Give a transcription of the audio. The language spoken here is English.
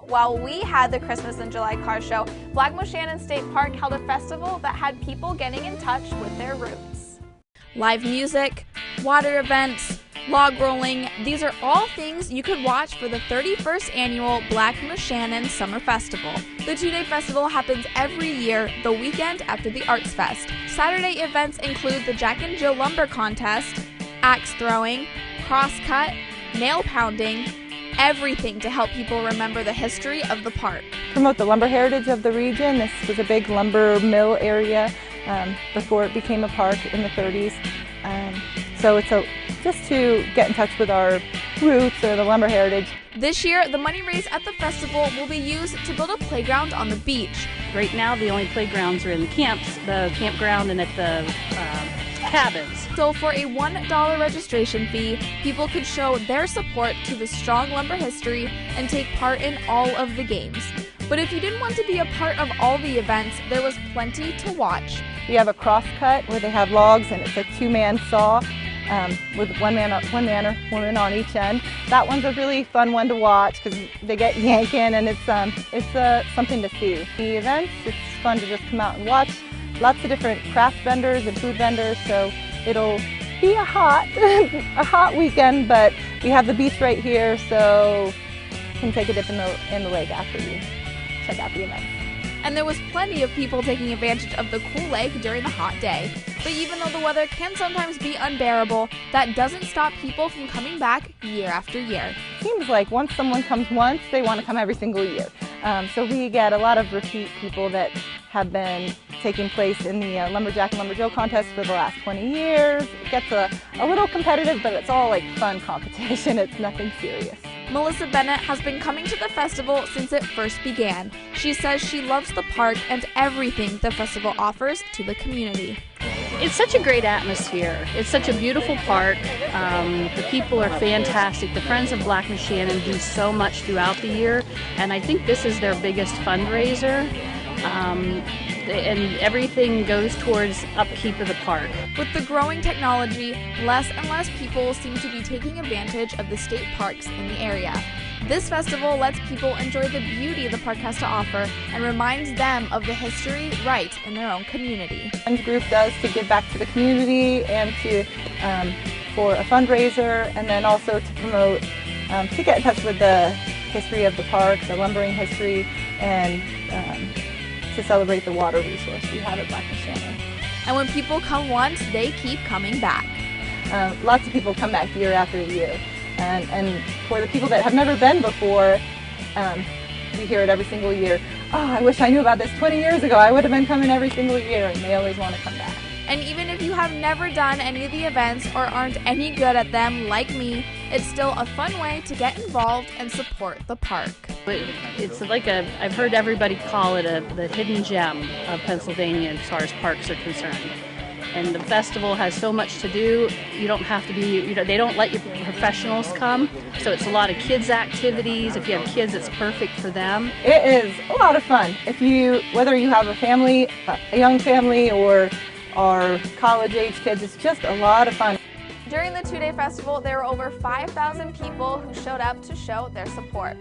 While we had the Christmas in July car show, Black Moshannon State Park held a festival that had people getting in touch with their roots. Live music, water events, log rolling, these are all things you could watch for the 31st annual Black Moshannon Summer Festival. The two-day festival happens every year, the weekend after the Arts Fest. Saturday events include the Jack and Jill Lumber Contest, axe throwing, cross-cut, nail pounding, everything to help people remember the history of the park. Promote the lumber heritage of the region. This was a big lumber mill area before it became a park in the 30s. So it's just to get in touch with our roots or the lumber heritage. This year, the money raised at the festival will be used to build a playground on the beach. Right now, the only playgrounds are in the camps, the campground and at the cabins. So for a $1 registration fee, people could show their support to the strong lumber history and take part in all of the games. But if you didn't want to be a part of all the events, there was plenty to watch. We have a crosscut where they have logs and it's a two-man saw with one man or woman on each end. That one's a really fun one to watch because they get yanking and it's something to see. The events, it's fun to just come out and watch. Lots of different craft vendors and food vendors, so it'll be a hot weekend, but we have the beach right here, so you can take a dip in the lake after you check out the events. And there was plenty of people taking advantage of the cool lake during the hot day. But even though the weather can sometimes be unbearable, that doesn't stop people from coming back year after year. It seems like once someone comes once, they want to come every single year. So we get a lot of repeat people that have been taking place in the Lumberjack and Lumberjill contest for the last 20 years. It gets a little competitive, but it's all like fun competition. It's nothing serious. Melissa Bennett has been coming to the festival since it first began. She says she loves the park and everything the festival offers to the community. It's such a great atmosphere. It's such a beautiful park. The people are fantastic. The Friends of Black Moshannon do so much throughout the year, and I think this is their biggest fundraiser. And everything goes towards upkeep of the park. With the growing technology, less and less people seem to be taking advantage of the state parks in the area. This festival lets people enjoy the beauty the park has to offer and reminds them of the history right in their own community. The group does to give back to the community and to for a fundraiser, and then also to promote, to get in touch with the history of the park, the lumbering history, and to celebrate the water resource we have at Black Moshannon. And when people come once, they keep coming back. Lots of people come back year after year. And for the people that have never been before, we hear it every single year. Oh, I wish I knew about this 20 years ago. I would have been coming every single year, and they always want to come back. And even if you have never done any of the events or aren't any good at them like me, it's still a fun way to get involved and support the park. It's like I've heard everybody call it the hidden gem of Pennsylvania as far as parks are concerned. And the festival has so much to do. You don't have to be, they don't let you professionals come. So it's a lot of kids activities. If you have kids, it's perfect for them. It is a lot of fun. Whether you have a family, a young family, or college-age kids, it's just a lot of fun. During the two-day festival, there were over 5,000 people who showed up to show their support.